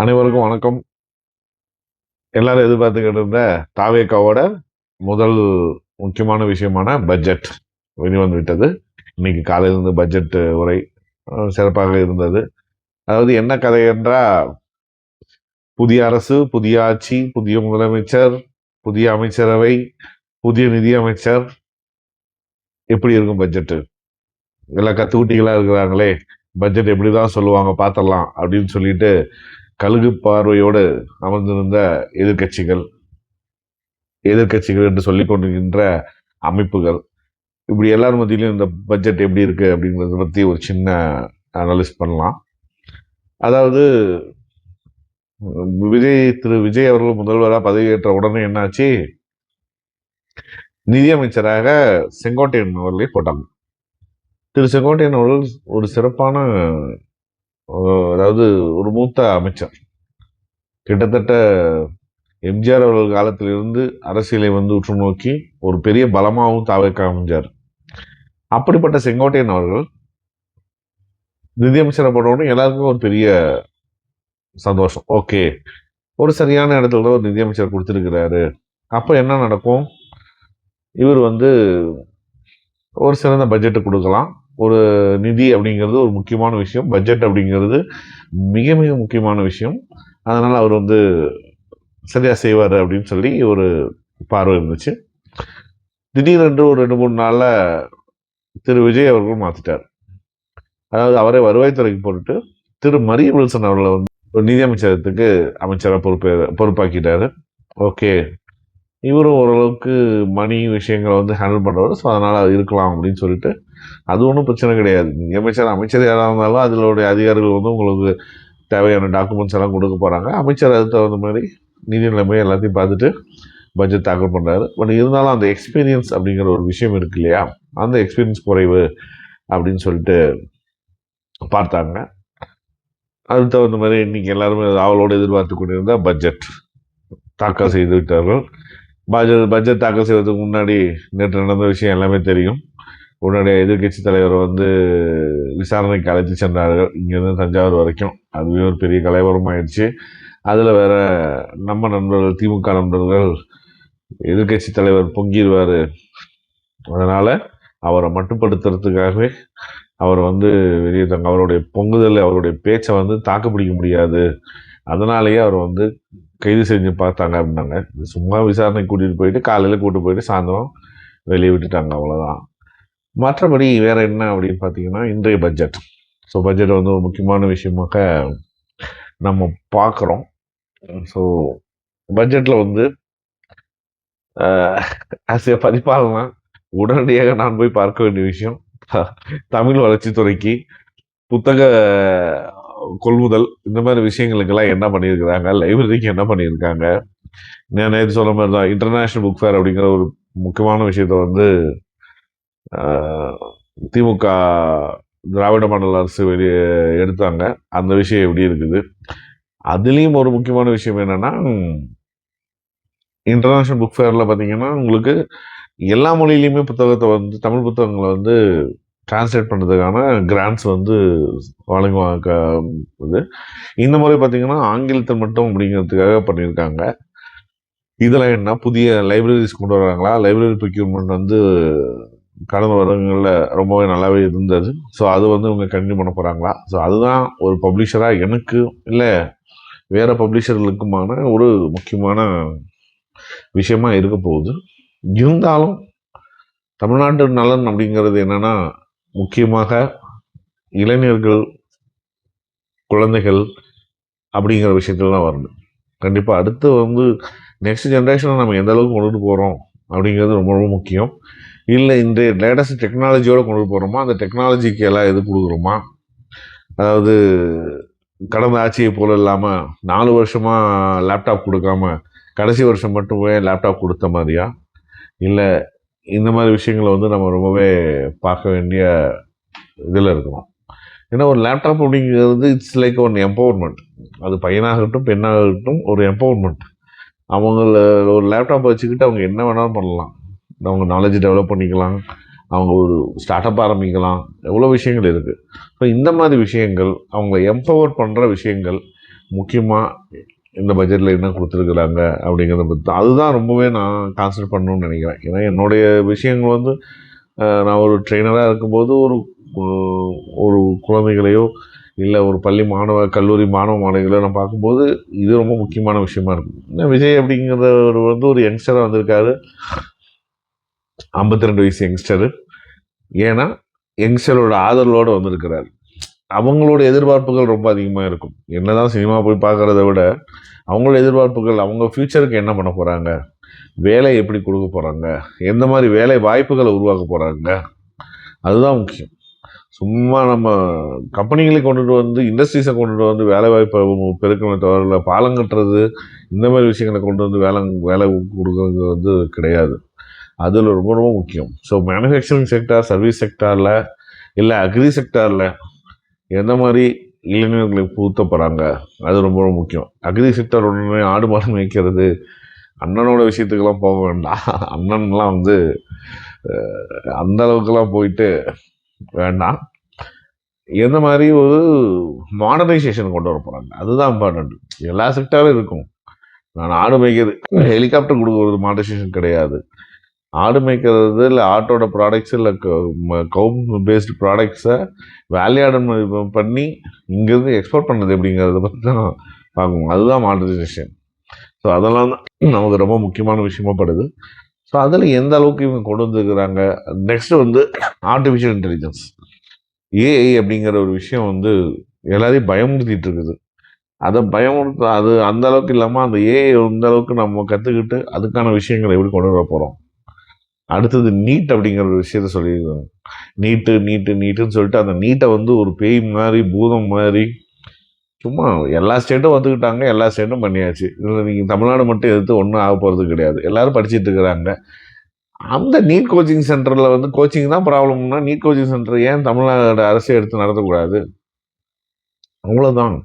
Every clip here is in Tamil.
அனைவருக்கும் வணக்கம். எல்லாரும் எதிர்பார்த்துக்கிட்டு இருந்த தாவேக்காவோட முதல் முக்கியமான விஷயமான பட்ஜெட் வெளிவந்து விட்டது. இன்னைக்கு காலையிலிருந்து பட்ஜெட் உரை சிறப்பாக இருந்தது. அதாவது என்ன கதை என்றால், புதிய அரசு, புதிய ஆட்சி, புதிய முதலமைச்சர், புதிய அமைச்சரவை, புதிய நிதி அமைச்சர், எப்படி இருக்கும் பட்ஜெட்டு? எல்லாம் கத்துக்குட்டிகளா இருக்கிறாங்களே, பட்ஜெட் எப்படிதான் சொல்லுவாங்க பார்த்துடலாம் அப்படின்னு சொல்லிட்டு கழுகு பார்வையோடு அமர்ந்திருந்த எதிர்கட்சிகள் என்று சொல்லிக் கொண்டிருக்கின்ற அமைப்புகள், இப்படி எல்லார் மத்தியிலும் இந்த பட்ஜெட் எப்படி இருக்கு அப்படிங்கிறத பத்தி ஒரு சின்ன அனலிஸ்ட் பண்ணலாம். அதாவது திரு விஜய் அவர்கள் முதல்வராக பதவியேற்ற உடனே என்னாச்சு, நிதியமைச்சராக செங்கோட்டையன் அவர்களை போட்டாங்க. திரு செங்கோட்டையன் அவர்கள் ஒரு சிறப்பான, அதாவது ஒரு மூத்த அமைச்சர். கிட்டத்தட்ட எம்ஜிஆர் அவர்கள் காலத்திலிருந்து அரசியலை உற்று நோக்கி ஒரு பெரிய பலமாகவும் தாவேக்கா அமைஞ்சார். அப்படிப்பட்ட செங்கோட்டையன் அவர்கள் நிதியமைச்சரை போட்டவுடனே எல்லாருக்கும் ஒரு பெரிய சந்தோஷம். ஓகே, ஒரு சரியான இடத்துல தான் ஒரு நிதியமைச்சர் கொடுத்திருக்கிறாரு. அப்ப என்ன நடக்கும், இவர் ஒரு சிறந்த பட்ஜெட்டு கொடுக்கலாம். ஒரு நிதி அப்படிங்கிறது ஒரு முக்கியமான விஷயம், பட்ஜெட் அப்படிங்கிறது மிக மிக முக்கியமான விஷயம். அதனால அவர் சரியா செய்வார் அப்படின்னு சொல்லி ஒரு பார்வை இருந்துச்சு. திடீரென்று ஒரு 2-3 நாள்ல திரு விஜய் அவர்கள் மாத்திட்டார். அதாவது அவரை வருவாய்த்துறைக்கு போட்டுட்டு திரு மரிய வில்சன் அவர்களை நிதியமைச்சகத்துக்கு அமைச்சராக பொறுப்பாக்கிட்டாரு. ஓகே, இவரும் ஓரளவுக்கு மணி விஷயங்களை ஹேண்டில் பண்ணுறவர். ஸோ அதனால் அது இருக்கலாம் அப்படின்னு சொல்லிட்டு, அது ஒன்றும் பிரச்சனை கிடையாது. அமைச்சர் யாராக இருந்தாலும் அதனுடைய அதிகாரிகள் உங்களுக்கு தேவையான டாக்குமெண்ட்ஸ் எல்லாம் கொடுக்க போகிறாங்க. அமைச்சர் அதுக்கு தகுந்த மாதிரி நிதி நிலைமையை எல்லாத்தையும் பார்த்துட்டு பட்ஜெட் தாக்கல் பண்ணுறாரு. பட் இருந்தாலும் அந்த எக்ஸ்பீரியன்ஸ் அப்படிங்கிற ஒரு விஷயம் இருக்கு இல்லையா, அந்த எக்ஸ்பீரியன்ஸ் குறைவு அப்படின்னு சொல்லிட்டு பார்த்தாங்க. அதுக்கு தகுந்த மாதிரி இன்னைக்கு எல்லாருமே அவளோடு எதிர்பார்த்து கொண்டிருந்த பட்ஜெட் தாக்கல் செய்து விட்டார்கள். பட்ஜெட் தாக்கல் செய்வதற்கு முன்னாடி நேற்று நடந்த விஷயம் எல்லாமே தெரியும். உடனே எதிர்கட்சி தலைவர் விசாரணைக்கு அழைத்து சென்றார்கள், இங்கேருந்து தஞ்சாவூர் வரைக்கும். அதுவே ஒரு பெரிய கலைவரம் ஆயிடுச்சு. அதில் வேற நம்ம நண்பர்கள், திமுக நண்பர்கள், எதிர்கட்சி தலைவர் பொங்கிடுவார், அதனால் அவரை மட்டுப்படுத்துறதுக்காகவே அவர் வெளியே அவருடைய பொங்குதல், அவருடைய பேச்சை தாக்கு பிடிக்க முடியாது, அதனாலேயே அவர் கைது செஞ்சு பார்த்தாங்க அப்படின்னாங்க. சும்மா விசாரணை கூட்டிகிட்டு போயிட்டு காலையில் கூட்டு போயிட்டு சாயந்தரம் வெளியே விட்டுட்டாங்க, அவ்வளோதான். மற்றபடி வேற என்ன அப்படின்னு பார்த்தீங்கன்னா, இன்றைய பட்ஜெட். ஸோ பட்ஜெட் ஒரு முக்கியமான விஷயமாக நம்ம பார்க்குறோம். ஸோ பட்ஜெட்டில் ஆஸ் ஏ பதிப்பாளனா உடனடியாக நான் போய் பார்க்க வேண்டிய விஷயம், தமிழ் வளர்ச்சித்துறைக்கு புத்தக கொள்முதல் இந்த மாதிரி விஷயங்களுக்கெல்லாம் என்ன பண்ணியிருக்கிறாங்க, லைப்ரரிக்கு என்ன பண்ணியிருக்காங்க. நான் நேற்று சொன்ன மாதிரி தான் இன்டர்நேஷ்னல் புக் ஃபேர் அப்படிங்கிற ஒரு முக்கியமான விஷயத்த திமுக திராவிட மாடல் அரசு எடுத்தாங்க. அந்த விஷயம் எப்படி இருக்குது, அதுலேயும் ஒரு முக்கியமான விஷயம் என்னன்னா, இன்டர்நேஷ்னல் புக் ஃபேரில் பார்த்தீங்கன்னா உங்களுக்கு எல்லா மொழியிலையுமே புத்தகத்தை தமிழ் புத்தகங்களை டிரான்ஸ்லேட் பண்ணுறதுக்கான கிராண்ட்ஸ் வழங்குவாங்க. இந்த முறை பார்த்தீங்கன்னா ஆங்கிலத்தில் மட்டும் அப்படிங்கிறதுக்காக பண்ணியிருக்காங்க. இதில் என்ன புதிய லைப்ரரிஸ் கொண்டு வராங்களா, லைப்ரரி ப்ரொக்யூர்மெண்ட் கடந்த வருடங்களில் ரொம்பவே நல்லாவே இருந்தது. ஸோ அது இவங்க கண்டினியூ பண்ண போகிறாங்களா. ஸோ அதுதான் ஒரு பப்ளிஷராக எனக்கு இல்லை வேறு பப்ளிஷர்களுக்குமான ஒரு முக்கியமான விஷயமா இருக்க போகுது. இருந்தாலும் தமிழ்நாட்டு நலன் அப்படிங்கிறது என்னன்னா, முக்கியமாக இளைஞர்கள், குழந்தைகள் அப்படிங்கிற விஷயத்துல தான் வரணும். கண்டிப்பாக அடுத்து நெக்ஸ்ட் ஜென்ரேஷனை நம்ம எந்த அளவுக்கு கொண்டுட்டு போகிறோம் அப்படிங்கிறது ரொம்ப ரொம்ப முக்கியம். இல்லை இந்த லேட்டஸ்ட் டெக்னாலஜியோடு கொண்டு போகிறோமா, அந்த டெக்னாலஜிக்கு எல்லாம் எது கொடுக்குறோமா, அதாவது கடந்த ஆட்சியை போல இல்லாமல் 4 வருஷமாக லேப்டாப் கொடுக்காம கடைசி வருஷம் மட்டுமே லேப்டாப் கொடுத்த மாதிரியா, இல்லை இந்த மாதிரி விஷயங்களை நம்ம ரொம்பவே பார்க்க வேண்டிய இதில் இருக்கணும். ஏன்னா ஒரு லேப்டாப் அப்படிங்கிறது இட்ஸ் லைக் ஒன் எம்பவர்மெண்ட். அது பையனாகட்டும் பெண்ணாகட்டும் ஒரு எம்பவர்மெண்ட். அவங்கள ஒரு லேப்டாப் வச்சுக்கிட்டு அவங்க என்ன வேணாலும் பண்ணலாம். அவங்க நாலேஜ் டெவலப் பண்ணிக்கலாம், அவங்க ஒரு ஸ்டார்ட் அப் ஆரம்பிக்கலாம், எவ்வளோ விஷயங்கள் இருக்குது. ஸோ இந்த மாதிரி விஷயங்கள் அவங்கள எம்பவர் பண்ணுற விஷயங்கள் முக்கியமாக இந்த பட்ஜெட்டில் என்ன கொடுத்துருக்குறாங்க அப்படிங்கிறத பற்றி தான். அதுதான் ரொம்பவே நான் கான்சன்ட்ரேட் பண்ணணும்னு நினைக்கிறேன். ஏன்னா என்னுடைய விஷயங்கள் வந்து நான் ஒரு ட்ரெயினராக இருக்கும்போது ஒரு குழந்தைகளையோ இல்லை ஒரு பள்ளி கல்லூரி மாணவிகளை நான் பார்க்கும்போது இது ரொம்ப முக்கியமான விஷயமா இருக்கும். விஜய் அப்படிங்கிறவர் வந்து ஒரு யங்ஸ்டராக வந்திருக்காரு, 52 வயசு யங்ஸ்டரு. ஏன்னா யங்ஸ்டரோட ஆதரவோடு வந்திருக்கிறார். அவங்களோட எதிர்பார்ப்புகள் ரொம்ப அதிகமாக இருக்கும். என்னதான் சினிமா போய் பார்க்குறத விட அவங்களோட எதிர்பார்ப்புகள், அவங்க ஃப்யூச்சருக்கு என்ன பண்ண போகிறாங்க, வேலை எப்படி கொடுக்க போகிறாங்க, எந்த மாதிரி வேலை வாய்ப்புகளை உருவாக்க போகிறாங்க, அதுதான் முக்கியம். சும்மா நம்ம கம்பெனிகளை கொண்டுட்டு வந்து இண்டஸ்ட்ரீஸை கொண்டுட்டு வந்து வேலை வாய்ப்பை பெருக்கமே தவிர பாலம் கட்டுறது இந்த மாதிரி விஷயங்களை கொண்டு வந்து வேலை கொடுக்கறது வந்து கிடையாது. அதில் ரொம்ப ரொம்ப முக்கியம். ஸோ மேனுஃபேக்சரிங் செக்டார், சர்வீஸ் செக்டாரில் இல்லை அக்ரி செக்டாரில் எந்த மாதிரி இளைஞர்களை பூத்த போகிறாங்க, அது ரொம்ப ரொம்ப முக்கியம். அக்ரி செக்டார் உடனே ஆடு மாடு மேய்க்கிறது, அண்ணனோட விஷயத்துக்கெல்லாம் போக வேண்டாம். அண்ணன்லாம் வந்து அந்த அளவுக்குலாம் போயிட்டு வேண்டாம். எந்த மாதிரி ஒரு மாடர்னைசேஷன் கொண்டு வர போகிறாங்க, அதுதான் இம்பார்ட்டண்ட். எல்லா செக்டாரும் இருக்கும். நான் ஆடு மேய்க்கிறது, ஹெலிகாப்டர் கொடுக்குறது மாடர்னைசேஷன் கிடையாது. ஆடு மேய்க்கிறது இல்லை ஆட்டோட ப்ராடக்ட்ஸ் இல்லை கவு பேஸ்டு ப்ராடக்ட்ஸை வேல்யூ பண்ணி இங்கேருந்து எக்ஸ்போர்ட் பண்ணது எப்படிங்கிறத பற்றி தான் பார்க்கணும். அதுதான் மாடர்னைசேஷன். ஸோ அதெல்லாம் தான் நமக்கு ரொம்ப முக்கியமான விஷயமா படுது. ஸோ அதில் எந்த அளவுக்கு இவங்க கொண்டு வந்துருக்குறாங்க. நெக்ஸ்ட்டு வந்து ஆர்டிஃபிஷியல் இன்டெலிஜென்ஸ், ஏஐ அப்படிங்கிற ஒரு விஷயம் வந்து எல்லாரையும் பயமுறுத்திட்டு இருக்குது. அதை அது அந்த அளவுக்கு இல்லாமல் அந்த ஏஐ இந்த அளவுக்கு நம்ம கற்றுக்கிட்டு அதுக்கான விஷயங்களை எப்படி கொண்டு வர போகிறோம். அடுத்தது நீட் அப்படிங்கிற ஒரு விஷயத்த சொல்லியிருக்காங்க. நீட்டுன்னு சொல்லிட்டு அந்த நீட்டை வந்து ஒரு பேய் மாதிரி பூதம் மாதிரி சும்மா எல்லா ஸ்டேட்டும் ஒத்துக்கிட்டாங்க, எல்லா ஸ்டேட்டும் பண்ணியாச்சு. இதில் நீங்கள் தமிழ்நாடு மட்டும் எதிர்த்து ஒன்றும் ஆக போகிறது கிடையாது. எல்லோரும் படிச்சுட்டு இருக்கிறாங்க. அந்த நீட் கோச்சிங் சென்டரில் வந்து கோச்சிங் தான் ப்ராப்ளம்னா நீட் கோச்சிங் சென்டர் ஏன் தமிழ்நாடு அரசை எடுத்து நடத்தக்கூடாது? அவ்வளோதான்.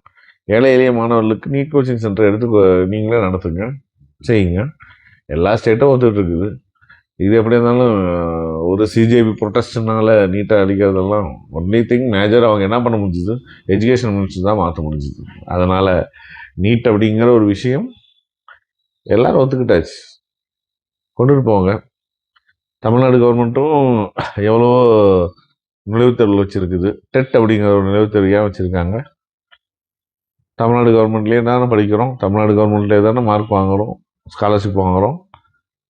ஏழை எளிய மாணவர்களுக்கு நீட் கோச்சிங் சென்டர் எடுத்து நீங்களே நடத்துங்க, செய்யுங்க. எல்லா ஸ்டேட்டும் ஒத்துக்கிட்டு இருக்குது. இது எப்படி இருந்தாலும் ஒரு சிஜேபி ப்ரொட்டஸ்ட்னால நீட்டாக அடிக்கிறதெல்லாம் ஒன்லி திங் மேஜர் அவங்க என்ன பண்ண முடிஞ்சுது, எஜுகேஷன் மினிஸ்டர் தான் மாற்ற முடிஞ்சுது. அதனால் நீட் அப்படிங்கிற ஒரு விஷயம் எல்லோரும் ஒத்துக்கிட்டாச்சு, கொண்டுட்டு போங்க. தமிழ்நாடு கவர்மெண்ட்டும் எவ்வளோ நுழைவுத்தேர்வு வச்சுருக்குது. டெட் அப்படிங்கிற ஒரு நுழைவுத்தேர்வு ஏன் வச்சுருக்காங்க? தமிழ்நாடு கவர்மெண்ட்லேயே தானே படிக்கிறோம், தமிழ்நாடு கவர்மெண்ட்லேயே தானே மார்க் வாங்குகிறோம், ஸ்காலர்ஷிப் வாங்குகிறோம்.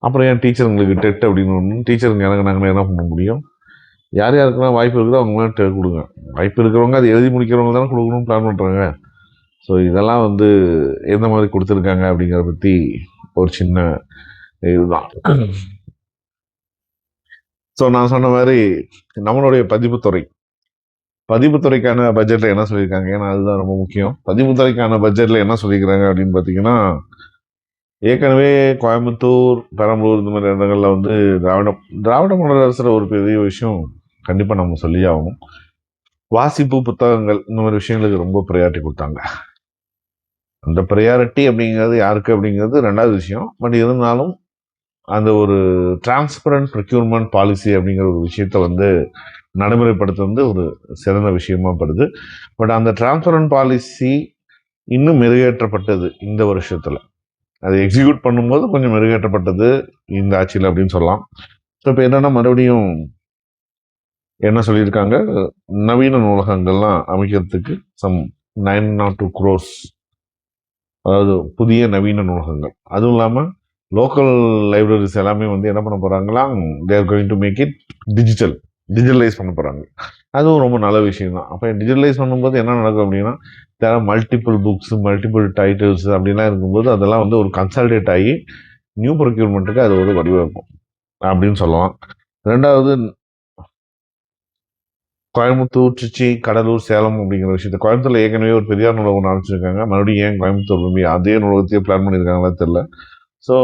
அப்புறம் ஏன் டீச்சருங்களுக்கு டெட் அப்படின்னு ஒன்று? டீச்சருங்க இறங்குனாங்கன்னா என்ன பண்ண முடியும்? யார் யாருக்கெல்லாம் வாய்ப்பு இருக்குதோ அவங்களாம் டெட் கொடுங்க. வாய்ப்பு இருக்கிறவங்க அது எழுதி முடிக்கிறவங்க தானே கொடுக்கணும்னு பிளான் பண்ணுறாங்க. ஸோ இதெல்லாம் வந்து எந்த மாதிரி கொடுத்துருக்காங்க அப்படிங்கிறத பற்றி ஒரு சின்ன இதுதான். ஸோ நான் சொன்ன மாதிரி நம்மளுடைய பதிப்புத்துறைக்கான பட்ஜெட்டில் என்ன சொல்லியிருக்காங்க, ஏன்னா அதுதான் ரொம்ப முக்கியம். பதிப்புத்துறைக்கான பட்ஜெட்டில் என்ன சொல்லியிருக்கிறாங்க அப்படின்னு பார்த்தீங்கன்னா, ஏற்கனவே கோயம்புத்தூர், பெரம்பலூர் இந்த மாதிரி இடங்களில் வந்து திராவிட மாடல் அரசில் ஒரு பெரிய விஷயம் கண்டிப்பாக நம்ம சொல்லி ஆகணும். வாசிப்பு புத்தகங்கள் இந்த மாதிரி விஷயங்களுக்கு ரொம்ப ப்ரையாரிட்டி கொடுத்தாங்க. அந்த ப்ரையாரிட்டி அப்படிங்கிறது யாருக்கு அப்படிங்கிறது ரெண்டாவது விஷயம். பட் இருந்தாலும் அந்த ஒரு டிரான்ஸ்பரண்ட் ப்ரொக்யூர்மெண்ட் பாலிசி அப்படிங்கிற ஒரு விஷயத்த வந்து நடைமுறைப்படுத்த வந்து ஒரு சிறந்த விஷயமா படுது. பட் அந்த டிரான்ஸ்பரண்ட் பாலிசி இன்னும் மெருகேற்றப்பட்டது இந்த வருஷத்தில். அதை எக்ஸிக்யூட் பண்ணும்போது கொஞ்சம் மெருகேற்றப்பட்டது இந்த ஆட்சியில் அப்படின்னு சொல்லலாம். ஸோ இப்போ என்னென்னா மறுபடியும் என்ன சொல்லியிருக்காங்க, நவீன நூலகங்கள்லாம் அமைக்கிறதுக்கு சம் 902 crores, அதாவது புதிய நவீன நூலகங்கள். அதுவும் இல்லாமல் லோக்கல் லைப்ரரிஸ் எல்லாமே வந்து என்ன பண்ண போகிறாங்களா, they're going to make it digitalise பண்ண போகிறாங்க. அதுவும் ரொம்ப நல்ல விஷயம் தான். அப்போ டிஜிட்டலைஸ் பண்ணும்போது என்ன நடக்கும் அப்படின்னா, தேவை மல்டிபிள் புக்ஸ், மல்டிபிள் டைட்டில்ஸ் அப்படின்லாம் இருக்கும்போது அதெல்லாம் வந்து ஒரு கன்சால்டேட் ஆகி நியூ ப்ரொக்யூர்மெண்ட்டுக்கு அது ஒரு வடிவமைக்கும் அப்படின்னு சொல்லலாம். ரெண்டாவது, கோயம்புத்தூர், திருச்சி, கடலூர், சேலம் அப்படிங்கிற விஷயத்த கோயம்புத்தூர்ல ஏற்கனவே ஒரு பெரியார் நூலகம் ஆரம்பிச்சிருக்காங்க. மறுபடியும் ஏன் கோயம்புத்தூர் அதே நூலகத்தையே பிளான் பண்ணியிருக்காங்களா தெரியல. ஸோ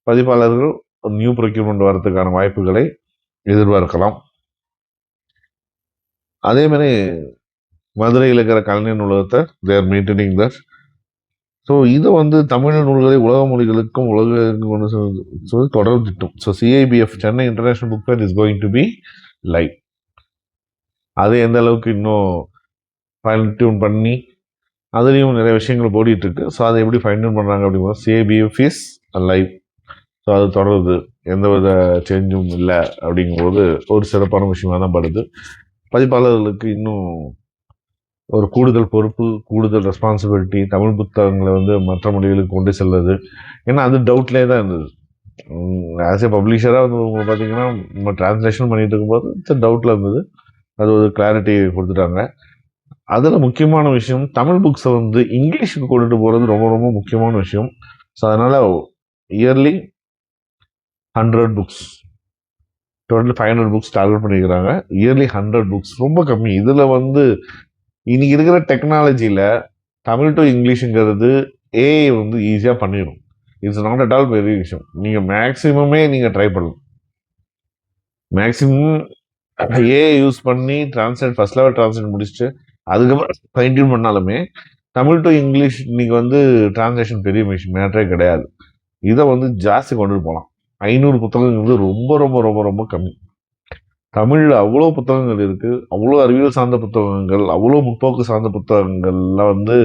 பதிப்பாளர்கள் ஒரு நியூ ப்ரொக்யூர்மெண்ட் வரதுக்கான வாய்ப்புகளை எதிர்பார்க்கலாம். அதே மாதிரி மதுரையில் இருக்கிற கலைஞர் நூலகத்தை தேர் மெயின்டைனிங் தட். ஸோ இதை வந்து தமிழ் நூல்களை உலக மொழிகளுக்கும் சொல்லி தொடர் திட்டம். So CIBF Chennai international book fair is going to be live. அது எந்த அளவுக்கு இன்னும் ஃபைன் டியூன் பண்ணி அதுலேயும் நிறைய விஷயங்கள் ஓடிட்டு இருக்கு. ஸோ அதை எப்படி ஃபைண்ட் அவுட் பண்ணுறாங்க அப்படிங்கும்போது சிஏபிஎஃப் இஸ் லைவ். ஸோ அது தொடருது, எந்தவித சேஞ்சும் இல்லை அப்படிங்கும்போது ஒரு சிறப்பான விஷயமா தான் படுது. பதிப்பாளர்களுக்கு இன்னும் ஒரு கூடுதல் பொறுப்பு, கூடுதல் ரெஸ்பான்சிபிலிட்டி, தமிழ் புத்தகங்களை வந்து மற்ற மொழிகளுக்கு கொண்டு செல்வது. ஏன்னா அது டவுட்லேயே தான் இருந்தது. ஆஸ் ஏ பப்ளிஷராக வந்து உங்களை பார்த்தீங்கன்னா நம்ம டிரான்ஸ்லேஷன் பண்ணிட்டு இருக்கும்போது டவுட்டில் இருந்தது. அது ஒரு கிளாரிட்டி கொடுத்துட்டாங்க. அதில் முக்கியமான விஷயம், தமிழ் புக்ஸை வந்து இங்கிலீஷுக்கு கொண்டுட்டு போகிறது ரொம்ப ரொம்ப முக்கியமான விஷயம். ஸோ அதனால் yearly 100 books, total 500 books target பண்ணிக்கிறாங்க. இயர்லி 100 புக்ஸ் ரொம்ப கம்மி. இதில் வந்து இன்னைக்கு இருக்கிற டெக்னாலஜியில் தமிழ் டு இங்கிலீஷுங்கிறது ஏஐ வந்து ஈஸியாக பண்ணிடும். இட்ஸ் நாட் அட் ஆல் பெரிய விஷயம். நீங்கள் மேக்ஸிமமே நீங்கள் ட்ரை பண்ணலாம். மேக்ஸிமம் ஏஐ யூஸ் பண்ணி ஃபர்ஸ்ட் லெவல் டிரான்ஸ்லேட் முடிச்சுட்டு அதுக்கப்புறம் ஃபைன் டியூன் பண்ணாலுமே தமிழ் டு இங்கிலீஷ் இன்னைக்கு வந்து டிரான்ஸ்லேஷன் பெரிய மேட்டரே கிடையாது. இதை வந்து ஜாஸ்தி கொண்டுட்டு போகலாம். 500 புத்தகங்கள் வந்து ரொம்ப ரொம்ப ரொம்ப ரொம்ப கம்மி. தமிழில் அவ்வளோ புத்தகங்கள் இருக்குது, அவ்வளோ அறிவியல் சார்ந்த புத்தகங்கள், அவ்வளோ முற்போக்கு சார்ந்த புத்தகங்கள்லாம் வந்து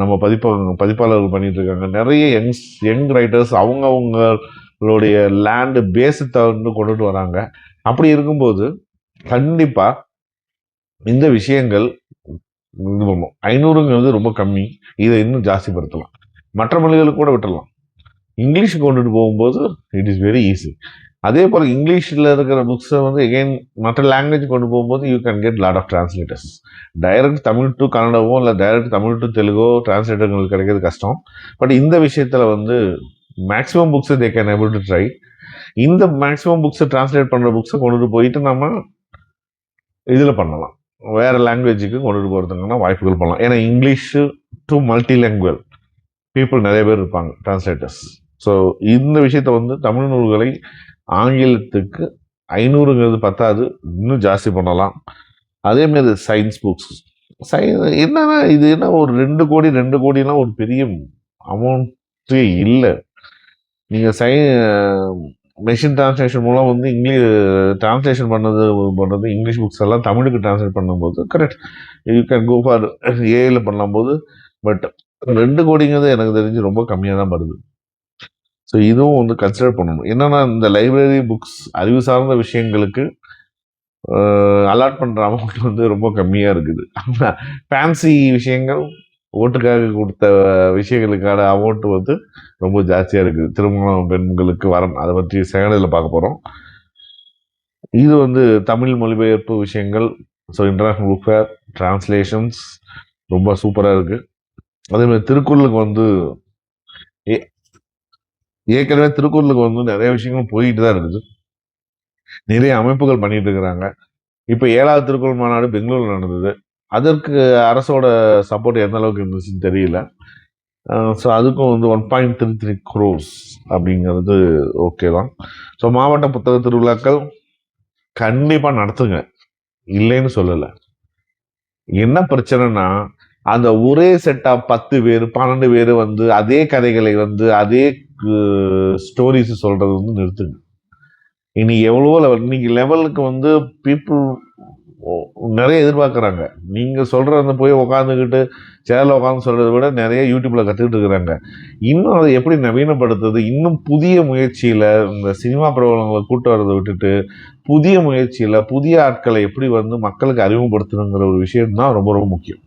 நம்ம பதிப்பாளர்கள் பண்ணிட்டு இருக்காங்க. நிறைய யங் ரைட்டர்ஸ் அவங்களுடைய லேண்டு பேஸை வந்து கொண்டுட்டு வராங்க. அப்படி இருக்கும்போது கண்டிப்பாக இந்த விஷயங்கள் இது பண்ணும். 500ங்கிறது ரொம்ப கம்மி. இதை இன்னும் ஜாஸ்திப்படுத்தலாம். மற்ற மொழிகளுக்கு கூட விட்டுடலாம். இங்கிலீஷுக்கு கொண்டுட்டு போகும்போது இட் இஸ் வெரி ஈஸி. அதே போல் இங்கிலீஷில் இருக்கிற புக்ஸை வந்து எகெயின் மற்ற லாங்குவேஜ் கொண்டு போகும்போது you can get lot of translators. Direct Tamil to கன்னடவோ இல்லை டைரக்ட் தமிழ் டு தெலுங்கோ டிரான்ஸ்லேட்டர்களுக்கு கிடைக்கிறது கஷ்டம். பட் இந்த விஷயத்தில் வந்து மேக்ஸிமம் புக்ஸை they can able to try. இந்த மேக்ஸிமம் புக்ஸை டிரான்ஸ்லேட் பண்ணுற புக்ஸை கொண்டுட்டு போயிட்டு நம்ம இதில் பண்ணலாம், வேறு லாங்குவேஜுக்கு கொண்டுட்டு போகிறதுக்கான வாய்ப்புகள் பண்ணலாம். ஏன்னா இங்கிலீஷு டு மல்டிலாங்குவல் பீப்புள் நிறைய பேர் இருப்பாங்க, டிரான்ஸ்லேட்டர்ஸ். ஸோ இந்த விஷயத்த வந்து தமிழ் நூல்களை ஆங்கிலத்துக்கு 500ங்கிறது பத்தாது, இன்னும் ஜாஸ்தி பண்ணலாம். அதேமாரி சயின்ஸ் புக்ஸ் என்னன்னா இது என்ன ஒரு 2 கோடிலாம் ஒரு பெரிய அமௌண்ட்டே இல்லை. நீங்கள் மெஷின் டிரான்ஸ்லேஷன் மூலம் வந்து டிரான்ஸ்லேஷன் பண்ணுறது இங்கிலீஷ் புக்ஸ் எல்லாம் தமிழுக்கு டிரான்ஸ்லேட் பண்ணும்போது correct you can go for ஏஐல பண்ணும்போது. பட் 2 கோடிங்கிறது எனக்கு தெரிஞ்சு ரொம்ப கம்மியாக தான் வருது. ஸோ இதுவும் வந்து கன்சிடர் பண்ணணும். என்னன்னா இந்த லைப்ரரி புக்ஸ் அறிவு சார்ந்த விஷயங்களுக்கு அலாட் பண்ணுற அமௌண்ட் வந்து ரொம்ப கம்மியாக இருக்குது. ஃபேன்சி விஷயங்கள், ஓட்டுக்காக கொடுத்த விஷயங்களுக்கான அமௌண்ட் வந்து ரொம்ப ஜாஸ்தியாக இருக்குது. திருமணம், பெண்களுக்கு வரம், அதை பற்றி செகண்டில் பார்க்க போகிறோம். இது வந்து தமிழ் மொழிபெயர்ப்பு விஷயங்கள். So international book fair, translations ரொம்ப சூப்பராக இருக்குது. அதேமாதிரி திருக்குறளுக்கு வந்து ஏற்கனவே திருக்குறளுக்கு வந்து நிறைய விஷயங்கள் போயிட்டு தான் இருக்குது. நிறைய அமைப்புகள் பண்ணிட்டு இருக்கிறாங்க. இப்போ 7வது திருக்குறள் மாநாடு பெங்களூரில் நடந்தது. அதற்கு அரசோட சப்போர்ட் எந்த அளவுக்கு இருந்துச்சுன்னு தெரியல. ஸோ அதுக்கும் வந்து 1.33 crores அப்படிங்கிறது ஓகே தான். ஸோ மாவட்ட புத்தக திருவிழாக்கள் கண்டிப்பாக நடத்துங்க, இல்லைன்னு சொல்லலை. என்ன பிரச்சனைனா அந்த ஒரே செட்டாக 10 பேர் 12 பேர் வந்து அதே கதைகளை வந்து அதே ஸ்டோரிஸ் சொல்றது வந்து நிறுத்துங்க. இன்னைக்கு எவ்வளவோ லெவல், இன்னைக்கு லெவலுக்கு வந்து பீப்புள் நிறைய எதிர்பார்க்குறாங்க. நீங்கள் சொல்கிற அந்த போய் உட்காந்துக்கிட்டு சேரில் உட்காந்து சொல்கிறத விட நிறைய யூடியூப்பில் கற்றுக்கிட்டு இருக்கிறாங்க. இன்னும் அதை எப்படி நவீனப்படுத்துறது, இன்னும் புதிய முயற்சியில் இந்த சினிமா பிரபலங்களை கூட்டு வரதை விட்டுட்டு புதிய முயற்சியில் புதிய ஆட்களை எப்படி வந்து மக்களுக்கு அறிமுகப்படுத்தணுங்கிற ஒரு விஷயம் தான் ரொம்ப ரொம்ப முக்கியம்.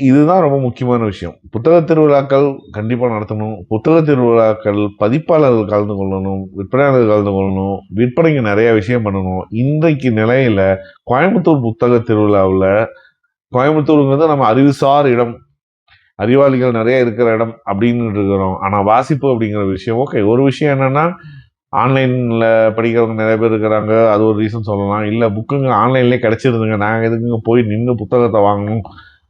இதுதான் ரொம்ப முக்கியமான விஷயம். புத்தக திருவிழாக்கள் கண்டிப்பாக நடத்தணும். புத்தக திருவிழாக்கள் பதிப்பாளர்கள் கலந்து கொள்ளணும், விற்பனையாளர்கள் கலந்து கொள்ளணும், விற்பனைக்கு நிறைய விஷயம் பண்ணணும். இன்றைக்கு நிலையில கோயம்புத்தூர் புத்தக திருவிழாவில், கோயம்புத்தூருங்கிறது நம்ம அறிவுசார் இடம், அறிவாளிகள் நிறைய இருக்கிற இடம் அப்படின்னு இருக்கிறோம். ஆனால் வாசிப்பு அப்படிங்கிற விஷயம் ஓகே. ஒரு விஷயம் என்னன்னா ஆன்லைனில் படிக்கிறவங்க நிறைய பேர் இருக்கிறாங்க, அது ஒரு ரீசன் சொல்லலாம். இல்லை புக்குங்க ஆன்லைன்லேயே கிடச்சிருதுங்க, நாங்கள் எதுக்குங்க போய் நின்று புத்தகத்தை வாங்கணும்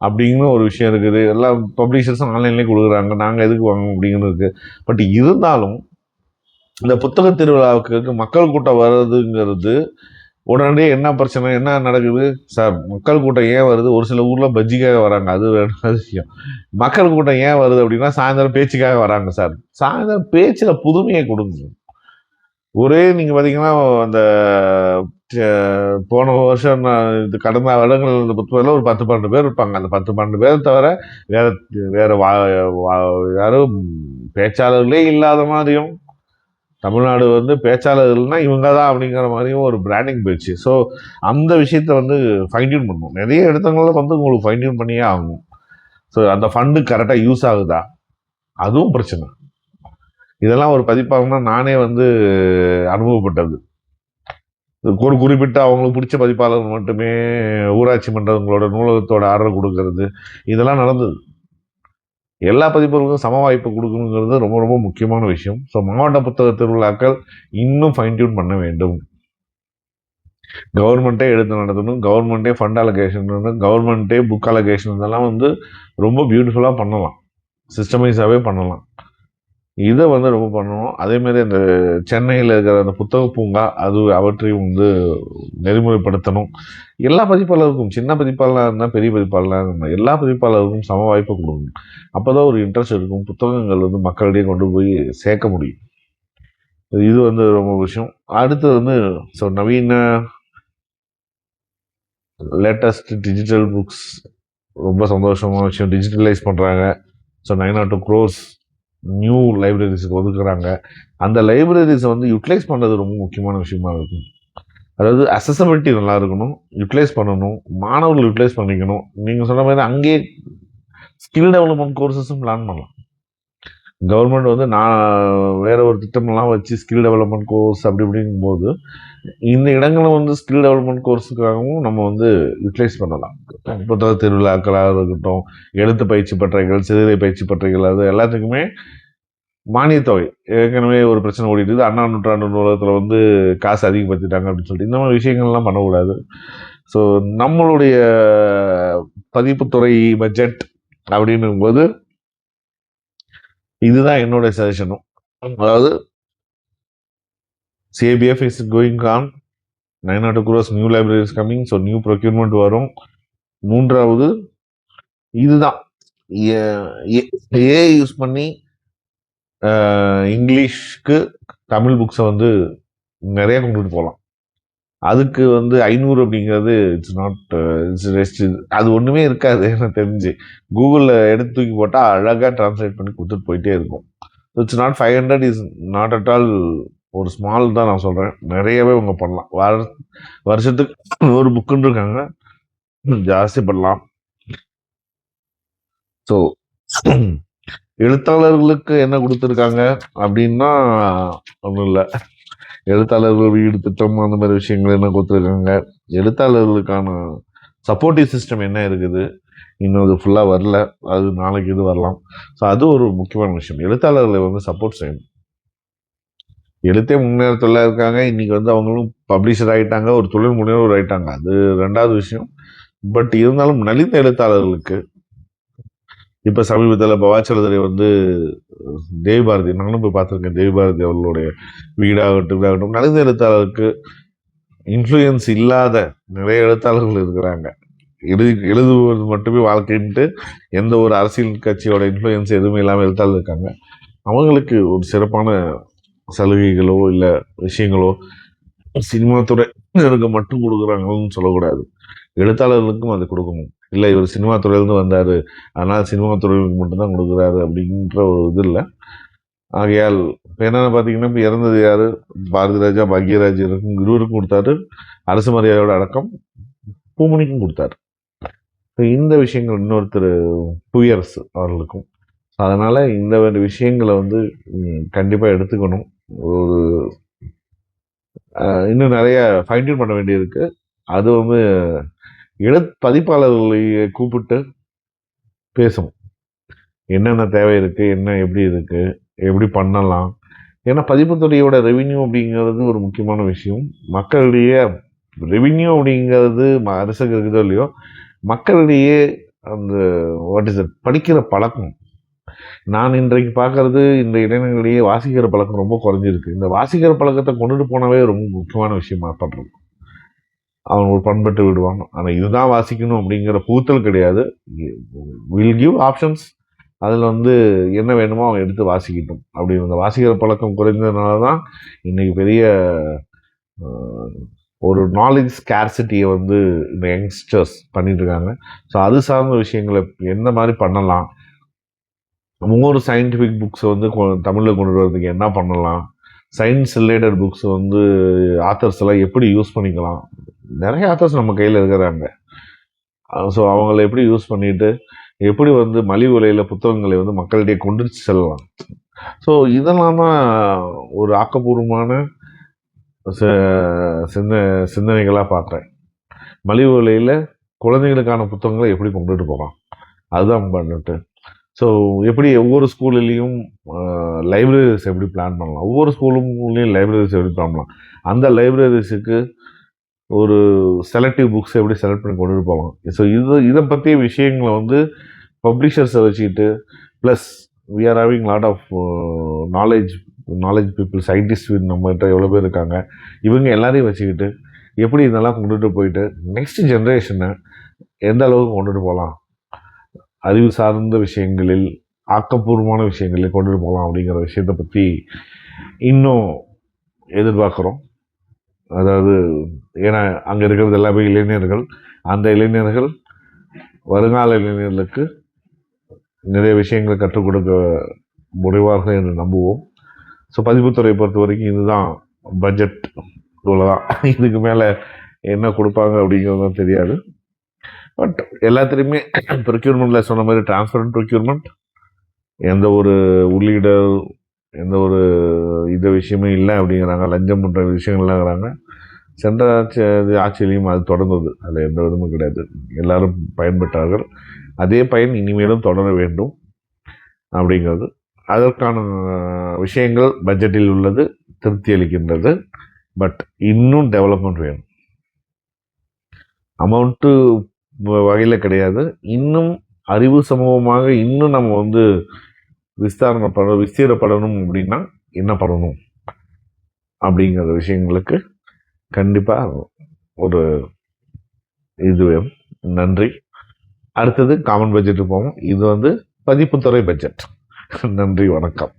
அப்படிங்கிற ஒரு விஷயம் இருக்குது. எல்லா பப்ளிஷர்ஸும் ஆன்லைன்லேயே கொடுக்குறாங்க, நாங்கள் எதுக்கு வாங்கணும் அப்படிங்கிறது இருக்குது. பட் இருந்தாலும் இந்த புத்தக திருவிழாவுக்கு மக்கள் கூட்டம் வர்றதுங்கிறது உடனடியே என்ன பிரச்சனை, என்ன நடக்குது சார்? மக்கள் கூட்டம் ஏன் வருது? ஒரு சில ஊரில் பஜ்ஜிக்காக வராங்க, அது வேற விஷயம். மக்கள் கூட்டம் ஏன் வருது அப்படின்னா சாயந்தரம் பேச்சுக்காக வராங்க சார். சாயந்தரம் பேச்சில் புதுமையை கொடுங்க. ஒரே நீங்க பாத்தீங்கன்னா அந்த போன வருஷம் இது கடந்த வருடங்கள் இந்த 10 பேர்ல ஒரு 10-12 பேர் இருப்பாங்க. அந்த 10-12 பேர் தவிர வேற வேற யாரும் பேச்சாளர்களே இல்லாத மாதிரியும், தமிழ்நாடு வந்து பேச்சாளர்கள்னா இவங்க தான் அப்படிங்கிற மாதிரியும் ஒரு பிராண்டிங் போயிடுச்சு. ஸோ அந்த விஷயத்த வந்து ஃபைன் டியூன் பண்ணணும். நிறைய இடத்துங்களில் வந்து உங்களுக்கு ஃபைன் டியூன் பண்ணியே ஆகும். ஸோ அந்த ஃபண்டு கரெக்டாக யூஸ் ஆகுதா, அதுவும் பிரச்சனை. இதெல்லாம் ஒரு பதிப்பாகனா நானே வந்து அனுபவப்பட்டது. ஒரு குறிப்பிட்ட அவங்களுக்கு பிடிச்ச பதிப்பாளர் மட்டுமே ஊராட்சி மன்றங்களோட நூலகத்தோட ஆர்டர் கொடுக்கறது, இதெல்லாம் நடந்தது. எல்லா பதிப்பர்களுக்கும் சம வாய்ப்பு கொடுக்கணுங்கிறது ரொம்ப ரொம்ப முக்கியமான விஷயம். ஸோ மாவட்ட புத்தக திருவிழாக்கள் இன்னும் ஃபைன் டியூன் பண்ண வேண்டும். கவர்மெண்ட்டே எடுத்து நடத்தணும், கவர்மெண்ட்டே ஃபண்ட் அலோகேஷன் பண்ணணும், கவர்மெண்ட்டே புக் அலோகேஷன், இதெல்லாம் வந்து ரொம்ப பியூட்டிஃபுல்லாக பண்ணலாம், சிஸ்டமைஸாகவே பண்ணலாம். இதை வந்து ரொம்ப பண்ணணும். அதேமாரி அந்த சென்னையில் இருக்கிற அந்த புத்தக பூங்கா அவற்றையும் வந்து நெறிமுறைப்படுத்தணும். எல்லா பதிப்பாளருக்கும், சின்ன பதிப்பாளராக இருந்தால் பெரிய பதிப்பாளராக இருந்தால் எல்லா பதிப்பாளருக்கும் சம வாய்ப்பை கொடுக்கணும். அப்போ தான் ஒரு இன்ட்ரெஸ்ட் இருக்கும், புத்தகங்கள் வந்து மக்களிடையே கொண்டு போய் சேர்க்க முடியும். இது வந்து ரொம்ப விஷயம். அடுத்து வந்து ஸோ நவீன லேட்டஸ்ட் டிஜிட்டல் புக்ஸ் ரொம்ப சந்தோஷமான விஷயம். டிஜிட்டலைஸ் பண்ணுறாங்க. ஸோ 902 crores நியூ லைப்ரரிஸுக்கு ஒதுக்குறாங்க. அந்த லைப்ரரிஸை வந்து யூட்டிலைஸ் பண்ணுறது ரொம்ப முக்கியமான விஷயமா இருக்கும். அதாவது அசசபிலிட்டி நல்லா இருக்கணும், யூட்டிலைஸ் பண்ணணும், மாணவர்கள் யூட்டிலைஸ் பண்ணிக்கணும். நீங்கள் சொன்ன மாதிரி அங்கேயே ஸ்கில் டெவலப்மெண்ட் கோர்சஸும் பிளான் பண்ணலாம். கவர்மெண்ட் வந்து நான் வேற ஒரு திட்டமெல்லாம் வச்சு ஸ்கில் டெவலப்மெண்ட் கோர்ஸ் அப்படி இப்படிங்கும் போது இந்த இடங்களை வந்து ஸ்கில் டெவலப்மெண்ட் கோர்ஸுக்காகவும் நம்ம வந்து யூட்டிலைஸ் பண்ணலாம். புத்தக திருவிழாக்களாக இருக்கட்டும், எழுத்து பயிற்சி பட்டறைகள், சிறுகதை பயிற்சி பட்டறைகள், அது எல்லாத்துக்குமே மானியத்தொகை. ஏற்கனவே ஒரு பிரச்சனை ஓடிட்டு இருக்குது, அண்ணா நூற்றாண்டு நூலகத்தில் வந்து காசு அதிகப்படுத்திட்டாங்க அப்படின்னு சொல்லிட்டு இந்த மாதிரி விஷயங்கள்லாம் பண்ணக்கூடாது. ஸோ நம்மளுடைய பதிப்புத்துறை பட்ஜெட் அப்படின்னும் போது இதுதான் என்னுடைய சஜஷனும். அதாவது CABF is going on, 902 crores new libraries coming. So new procurement வரும். மூன்றாவது இதுதான், ஏஐ யூஸ் பண்ணி இங்கிலீஷ்க்கு தமிழ் புக்ஸை வந்து நிறைய கொண்டுட்டு போகலாம். அதுக்கு வந்து 500 அப்படிங்கிறது இட்ஸ் நாட் ரெஸ்ட். அது ஒன்றுமே இருக்காது எனக்கு தெரிஞ்சு. கூகுளில் எடுத்து தூக்கி போட்டால் அழகாக டிரான்ஸ்லேட் பண்ணி கொடுத்துட்டு போயிட்டே இருக்கும். It's not 500 is not at all ஒரு ஸ்மால் தான் நான் சொல்கிறேன். நிறையவே அவங்க பண்ணலாம். வருஷத்துக்கு ஒரு புக்குன்னு இருக்காங்க, ஜாஸ்தி பண்ணலாம். ஸோ எழுத்தாளர்களுக்கு என்ன கொடுத்துருக்காங்க அப்படின்னா ஒன்றும் இல்லை. எழுத்தாளர்கள் வீடு திட்டம் அந்த மாதிரி விஷயங்கள் என்ன கொடுத்துருக்காங்க. எழுத்தாளர்களுக்கான சப்போர்ட்டிவ் சிஸ்டம் என்ன இருக்குது, இன்னும் அது ஃபுல்லாக வரல. அது நாளைக்கு இது வரலாம். ஸோ அது ஒரு முக்கியமான விஷயம். எழுத்தாளர்களை வந்து சப்போர்ட் செய்யணும். எழுத்தே முன்னேறத்தில் இருக்காங்க. இன்னைக்கு வந்து அவங்களும் பப்ளிஷர் ஆகிட்டாங்க, ஒரு தொழில் முனைவோர் ஆகிட்டாங்க. அது ரெண்டாவது விஷயம். பட் இருந்தாலும் நலிந்த எழுத்தாளர்களுக்கு இப்போ சமீபத்தில் பவாச்சலதுரை வந்து தேவி பாரதி, நானும் போய் பார்த்துருக்கேன், தேவி பாரதி அவர்களுடைய வீடாகட்டும் நலிந்த எழுத்தாளருக்கு இன்ஃப்ளூயன்ஸ் இல்லாத நிறைய எழுத்தாளர்கள் இருக்கிறாங்க. எழுதுவது மட்டுமே வாழ்க்கைன்ட்டு எந்த ஒரு அரசியல் கட்சியோட இன்ஃப்ளூயன்ஸ் எதுவுமே இல்லாமல் எழுத்தாளர் இருக்காங்க. அவங்களுக்கு ஒரு சிறப்பான சலுகைகளோ இல்லை விஷயங்களோ சினிமா துறையினருக்கு மட்டும் கொடுக்குறாங்கன்னு சொல்லக்கூடாது. எழுத்தாளர்களுக்கும் அது கொடுக்கணும். இல்லை இவர் சினிமா துறையிலேருந்து வந்தார், அதனால் சினிமா துறைகளுக்கு மட்டும்தான் கொடுக்குறாரு அப்படின்ற ஒரு இது இல்லை. ஆகையால் இப்போ என்னென்ன பார்த்தீங்கன்னா, இப்போ இறந்தது யார், பாரதி ராஜா பாக்யராஜ் இருவருக்கும் கொடுத்தாரு. அரசு மரியாதையோட அடக்கம் பூமணிக்கும் கொடுத்தாரு. இந்த விஷயங்கள் இன்னொருத்தர் புவியரசு அவர்களுக்கும். அதனால் இந்த விஷயங்களை வந்து கண்டிப்பாக எடுத்துக்கணும். ஒரு இன்னும் நிறைய ஃபைன் டியூன் பண்ண வேண்டியிருக்கு. அது வந்து பதிப்பாளர்களை கூப்பிட்டு பேசணும். என்னென்ன தேவை இருக்குது, என்ன எப்படி இருக்குது, எப்படி பண்ணலாம். ஏன்னா பதிப்புத்துறையோட ரெவின்யூ அப்படிங்கிறது ஒரு முக்கியமான விஷயம். மக்களிடையே ரெவின்யூ அப்படிங்கிறது அரசுக்கு இருக்குதோ இல்லையோ, மக்களிடையே அந்த படிக்கிற பழக்கம். நான் இன்றைக்கு பார்க்கறது, இந்த இளைஞர்களிடையே வாசிக்கிற பழக்கம் ரொம்ப குறைஞ்சிருக்கு. இந்த வாசிக்கிற பழக்கத்தை கொண்டுட்டு போனவே ரொம்ப முக்கியமான விஷயமா பண்ணுறோம். அவன் ஒரு பண்பட்டு விடுவான். ஆனால் இதுதான் வாசிக்கணும் அப்படிங்கிற புகுத்தல் கிடையாது. Will give options. அதில் வந்து என்ன வேணுமோ அவங்க எடுத்து வாசிக்கட்டும். அப்படி இந்த வாசிக்கிற பழக்கம் குறைந்ததுனால தான் இன்னைக்கு பெரிய ஒரு நாலேஜ் ஸ்கேர்சிட்டியை வந்து இந்த யங்ஸ்டர்ஸ் பண்ணிட்டு இருக்காங்க. ஸோ அது சார்ந்த விஷயங்களை என்ன மாதிரி பண்ணலாம், ஒவ்வொரு சயின்டிஃபிக் புக்ஸை வந்து தமிழில் கொண்டு வரதுக்கு என்ன பண்ணலாம், சயின்ஸ் ரிலேட்டட் புக்ஸ் வந்து ஆத்தர்ஸ் எல்லாம் எப்படி யூஸ் பண்ணிக்கலாம். நிறைய ஆத்தர்ஸ் நம்ம கையில் இருக்கிறாங்க. ஸோ அவங்கள எப்படி யூஸ் பண்ணிட்டு எப்படி வந்து மலிவு விலையில் புத்தகங்களை வந்து மக்களிடையே கொண்டு செல்லலாம். ஸோ இதெல்லாம் தான் ஒரு ஆக்கப்பூர்வமான சிந்தனைகளாக பார்க்குறேன். மலிவு விலையில் குழந்தைகளுக்கான புத்தகங்களை எப்படி கொண்டுட்டு போகலாம், அதுதான் பண்ணிட்டு. ஸோ எப்படி ஒவ்வொரு ஸ்கூல்லையும் லைப்ரரிஸ் எப்படி பிளான் பண்ணலாம், ஒவ்வொரு ஸ்கூலுங்களையும் லைப்ரரிஸ் எப்படி பிளான் பண்ணலாம், அந்த லைப்ரரிஸுக்கு ஒரு செலக்டிவ் புக்ஸ் எப்படி செலக்ட் பண்ணி கொண்டுட்டு போகலாம். ஸோ இதை பற்றிய விஷயங்களை வந்து பப்ளிஷர்ஸை வச்சுக்கிட்டு, plus we are having lot of knowledge people, scientist நம்மகிட்ட எவ்வளோ பேர் இருக்காங்க, இவங்க எல்லாரையும் வச்சுக்கிட்டு எப்படி இதெல்லாம் கொண்டுட்டு போயிட்டு நெக்ஸ்ட் ஜென்ரேஷனை எந்த அளவுக்கு கொண்டுட்டு போகலாம், அறிவு சார்ந்த விஷயங்களில் ஆக்கப்பூர்வமான விஷயங்களில் கொண்டுட்டு போகலாம் அப்படிங்கிற விஷயத்தை பற்றி இன்னும் எதிர்பார்க்குறோம். அதாவது ஏன்னா அங்கே இருக்கிறது எல்லாமே இளைஞர்கள். அந்த இளைஞர்கள் வருங்கால இளைஞர்களுக்கு நிறைய விஷயங்களை கற்றுக் கொடுக்க முடிவார்கள் என்று நம்புவோம். ஸோ பதிப்புத்துறையை பொறுத்த வரைக்கும் இதுதான் பட்ஜெட், இவ்வளோதான். இதுக்கு மேலே என்ன கொடுப்பாங்க அப்படிங்கிறதும் தெரியாது. பட் எல்லாத்துலேயுமே ப்ரொக்யூர்மெண்ட்டில் சொன்ன மாதிரி டிரான்ஸ்பரண்ட் ப்ரொக்யூர்மெண்ட், எந்த ஒரு உள்ளீடு எந்த ஒரு இது விஷயமும் இல்லை அப்படிங்கிறாங்க. லஞ்சம் போன்ற விஷயங்கள்லாங்கிறாங்க. சென்ற ஆட்சியிலையும் அது தொடர்ந்தது, அதில் எந்த விதமும் கிடையாது. எல்லாரும் பயன்பெற்றார்கள். அதே பயன் இனிமேலும் தொடர வேண்டும் அப்படிங்கிறது. அதற்கான விஷயங்கள் பட்ஜெட்டில் உள்ளது, திருப்தி அளிக்கின்றது. பட் இன்னும் டெவலப்மெண்ட் வேணும். அமௌண்ட்டு வகையில் கிடையாது, இன்னும் அறிவு சமூகமாக இன்னும் நம்ம வந்து விஸ்தீரப்படணும் அப்படின்னா என்ன பண்ணணும் அப்படிங்கிற விஷயங்களுக்கு கண்டிப்பாக ஒரு இது வேணும். நன்றி. அடுத்தது காமன் பட்ஜெட்டு போவோம். இது வந்து பதிப்புத்துறை பட்ஜெட். நன்றி, வணக்கம்.